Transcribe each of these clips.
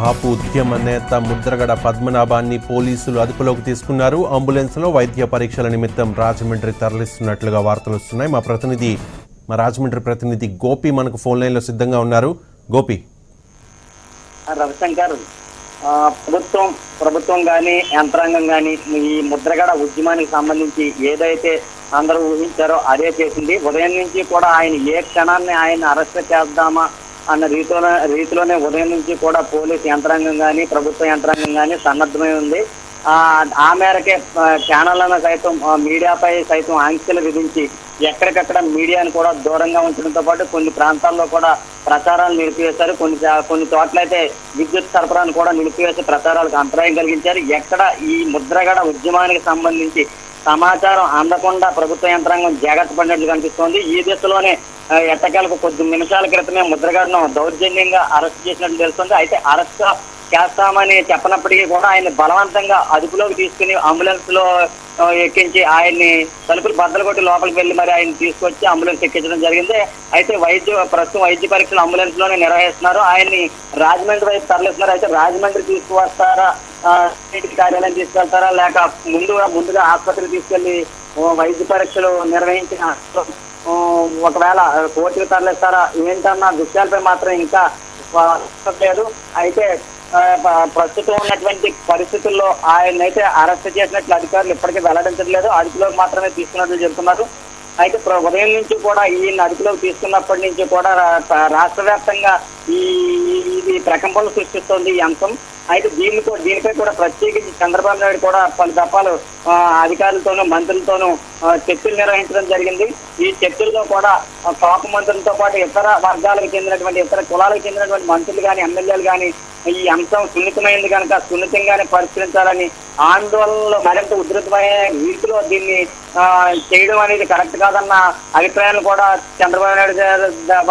కాపు ఉద్యమ నేత ముద్రగడ పద్మనాభాన్ని పోలీసులు అదుపులోకి తీసుకున్నారు. అంబులెన్స్లో వైద్య పరీక్షల నిమిత్తం రాజమండ్రి తరలిస్తున్నట్లుగా వార్తలు వస్తున్నాయి. మా రాజమండ్రి ప్రతినిధి గోపి మనకు ఫోన్ లైన్లో సిద్ధంగా ఉన్నారు. గోపి. రవిశంకర్, ప్రభుత్వం కానీ యంత్రాంగం కానీ ఈ ముద్రగడ ఉద్యమానికి సంబంధించి ఏదైతే అందరూ ఊహించారో అదే చేసింది. ఉదయం నుంచి కూడా ఆయన ఏ క్షణాన్ని ఆయన అరెస్ట్ చేద్దామా అన్న రీతిలోనే ఉదయం నుంచి కూడా పోలీస్ యంత్రాంగం కానీ ప్రభుత్వ యంత్రాంగం కానీ సన్నద్ధమై ఉంది. ఆ మేరకే ఛానళ్లను సైతం మీడియాపై సైతం ఆంక్షలు విధించి ఎక్కడికక్కడ మీడియాను కూడా దూరంగా ఉంచడంతో పాటు కొన్ని ప్రాంతాల్లో కూడా ప్రచారాలు నిలిపివేశారు. కొన్ని చోట్లయితే విద్యుత్ సరఫరాను కూడా నిలిపివేసి ప్రచారాలకు అంతరాయం కలిగించారు. ఎక్కడ ఈ ముద్రగడ ఉద్యమానికి సంబంధించి సమాచారం అందకుండా ప్రభుత్వ యంత్రాంగం జాగ్రత్త పడినట్లు కనిపిస్తోంది. ఈ దిశలోనే ఎట్టకేలకు కొద్ది నిమిషాల క్రితమే ముద్రగడను దౌర్జన్యంగా అరెస్ట్ చేసినట్లు తెలుస్తుంది. అయితే అరెస్ట్ చేస్తామని చెప్పనప్పటికీ కూడా ఆయన బలవంతంగా అదుపులోకి తీసుకుని అంబులెన్స్ లో ఎక్కించి ఆయన్ని తలుపులు బద్దలు కొట్టి లోపలికి వెళ్లి మరి ఆయన తీసుకొచ్చి అంబులెన్స్ ఎక్కించడం జరిగింది. అయితే ప్రస్తుతం వైద్య పరీక్షలు అంబులెన్స్ లోనే నిర్వహిస్తున్నారు. ఆయన్ని రాజమండ్రి వైపు తరలిస్తున్నారు. అయితే రాజమండ్రి తీసుకువస్తారా, కార్యాలయం తీసుకెళ్తారా, లేక ముందుగా ఆసుపత్రికి తీసుకెళ్లి వైద్య పరీక్షలు నిర్వహించిన ఒకవేళ కోర్టుకు తరలిస్తారా ఏంటన్న విషయాలపై మాత్రం ఇంకా లేదు. అయితే ప్రస్తుతం ఉన్నటువంటి పరిస్థితుల్లో ఆయన అయితే అరెస్ట్ చేసినట్లు అధికారులు ఇప్పటికీ వెల్లడించట్లేదు. అదుపులోకి మాత్రమే తీసుకున్నట్లు చెబుతున్నారు. అయితే ఉదయం నుంచి కూడా ఈయన అదుపులోకి తీసుకున్నప్పటి నుంచి కూడా రాష్ట్ర వ్యాప్తంగా ఇది ప్రకంపనలు సృష్టిస్తోంది ఈ అంశం. అయితే దీనిపై కూడా ప్రత్యేకించి చంద్రబాబు నాయుడు కూడా పలు దఫాలు అధికారులతోనూ మంత్రులతోనూ చర్చలు నిర్వహించడం జరిగింది. ఈ చర్చల్లో కూడా కాపు మంత్రులతో పాటు ఇతర వర్గాలకు చెందినటువంటి ఇతర కులాలకు చెందినటువంటి మంత్రులు కానీ ఎమ్మెల్యేలు కానీ ఈ అంశం సున్నితమైంది కనుక సున్నితంగానే పరిశీలించాలని, ఆందోళనలో మరింత ఉధృతమయ్యే రీతిలో దీన్ని చేయడం అనేది కరెక్ట్ కాదన్న అభిప్రాయాలు కూడా చంద్రబాబు నాయుడు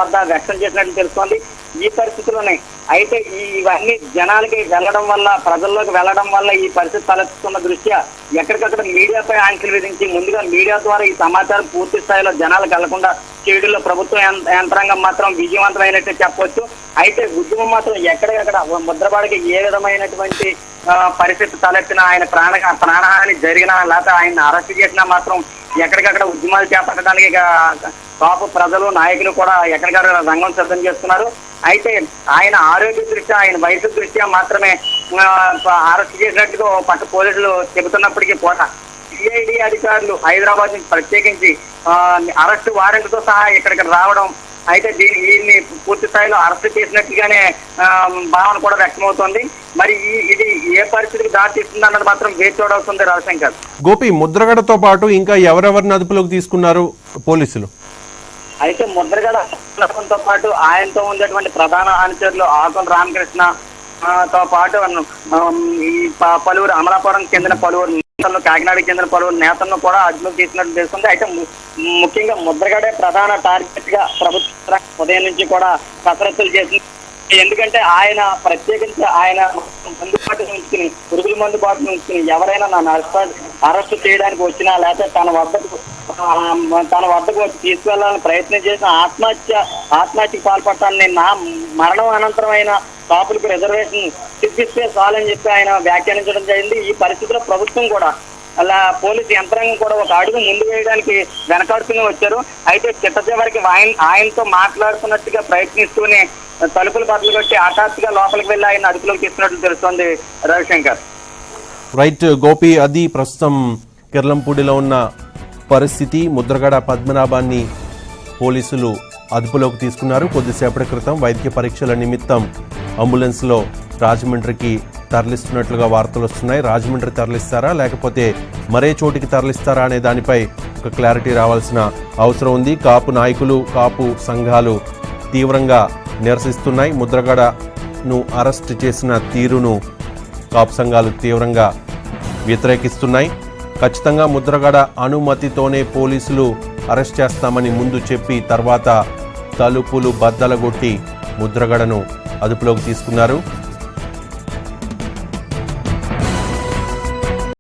వద్ద వ్యక్తం చేసినట్లు తెలుస్తోంది. ఈ పరిస్థితుల్లోనే అయితే ఇవన్నీ జనాలకి వెళ్ళడం వల్ల, ప్రజల్లోకి వెళ్ళడం వల్ల ఈ పరిస్థితి తలెత్తుతున్న దృష్ట్యా ఎక్కడికక్కడ మీడియాపై ఆంక్షలు విధించి ముందుగా మీడియా ద్వారా ఈ సమాచారం పూర్తి స్థాయిలో జనాలకు వెళ్లకుండా చేయడంలో ప్రభుత్వ యంత్రాంగం మాత్రం విజయవంతమైనట్టు చెప్పవచ్చు. అయితే ఉద్యమం మాత్రం ఎక్కడికక్కడ ముద్రబాడికి ఏ విధమైనటువంటి పరిస్థితి తలెత్తినా, ఆయన ప్రాణహాని జరిగినా లేకపోతే ఆయన అరెస్ట్ చేసినా మాత్రం ఎక్కడికక్కడ ఉద్యమాలు చేపట్టడానికి కాపు ప్రజలు నాయకులు కూడా ఎక్కడికక్కడ రంగం సిద్ధం చేస్తున్నారు. అయితే ఆయన ఆరోగ్య దృష్ట్యా, ఆయన వయసు దృష్ట్యా మాత్రమే అరెస్ట్ చేసినట్టుగా పట్టు పోలీసులు చెబుతున్నప్పటికీ కూడా సిఐడి అధికారులు హైదరాబాద్ నుంచి ప్రత్యేకించి అరెస్ట్ వారెంట్తో సహా ఇక్కడికి రావడం, అయితే దీన్ని పూర్తి స్థాయిలో అరెస్ట్ చేసినట్టుగానే భావన కూడా వ్యక్తమవుతోంది. మరి ఇది ఏ పరిస్థితికి దారితీస్తుంది అన్నది మాత్రం వేచి చూడాల్సింది. రవిశంకర్. గోపి, ముద్రగడతో పాటు ఇంకా ఎవరెవరిని అదుపులోకి తీసుకున్నారు పోలీసులు? అయితే ముద్రగడతో పాటు ఆయనతో ఉండేటువంటి ప్రధాన అనుచరులు ఆకుల రామకృష్ణ తో పాటు ఈ పలువురు అమలాపురం చెందిన పలువురు నేతలను, కాకినాడకి చెందిన పలువురు నేతలను కూడా అదుపులోకి తీసినట్టు తెలుస్తుంది. అయితే ముఖ్యంగా ముద్రగడే ప్రధాన టార్గెట్ గా ప్రభుత్వం ఉదయం నుంచి కూడా కసరత్తులు చేసింది. ఎందుకంటే ఆయన ప్రత్యేకించి ఆయన మందుబాటు ఉంచుకుని, పురుగుల మందుబాటు ఉంచుకుని ఎవరైనా నన్ను అరెస్ట్ చేయడానికి వచ్చినా లేకపోతే తన వద్దకు వచ్చి తీసుకెళ్లాలని ప్రయత్నం చేసిన ఆత్మహత్యకు పాల్పడటాన్ని నా మరణం అనంతరమైన కాపులకు రిజర్వేషన్ చూపిస్తే చాలని చెప్పి ఆయన వ్యాఖ్యానించడం జరిగింది. ఈ పరిస్థితిలో ప్రభుత్వం కూడా అలా పోలీసు యంత్రాంగం కూడా ఒక అడుగు ముందు వేయడానికి వెనకాడుతూనే వచ్చారు. అయితే చిట్ట చివరికి ఆయనతో మాట్లాడుతున్నట్టుగా ప్రయత్నిస్తూనే తలుపులు బద్దలు కొట్టి హఠాత్తుగా లోపలికి వెళ్ళి ఆయన అదుపులోకి తీసుకున్నట్లు తెలుస్తోంది. రవిశంకర్. రైట్ గోపి, అది ప్రస్తుతం కిర్లంపూడిలో ఉన్న పరిస్థితి. ముద్రగడ పద్మనాభాన్ని పోలీసులు అదుపులోకి తీసుకున్నారు. కొద్దిసేపటి క్రితం వైద్య పరీక్షల నిమిత్తం అంబులెన్స్లో రాజమండ్రికి తరలిస్తున్నట్లుగా వార్తలు వస్తున్నాయి. రాజమండ్రి తరలిస్తారా లేకపోతే మరే చోటికి తరలిస్తారా అనే దానిపై ఒక క్లారిటీ రావాల్సిన అవసరం ఉంది. కాపు నాయకులు, కాపు సంఘాలు తీవ్రంగా నిరసిస్తున్నాయి. ముద్రగడను అరెస్ట్ చేసిన తీరును కాపు సంఘాలు తీవ్రంగా వ్యతిరేకిస్తున్నాయి. ఖచ్చితంగా ముద్రగడ అనుమతితోనే పోలీసులు అరెస్ట్ చేస్తామని ముందు చెప్పి తర్వాత తలుపులు బద్దలగొట్టి ముద్రగడను అదుపులోకి తీసుకున్నారు.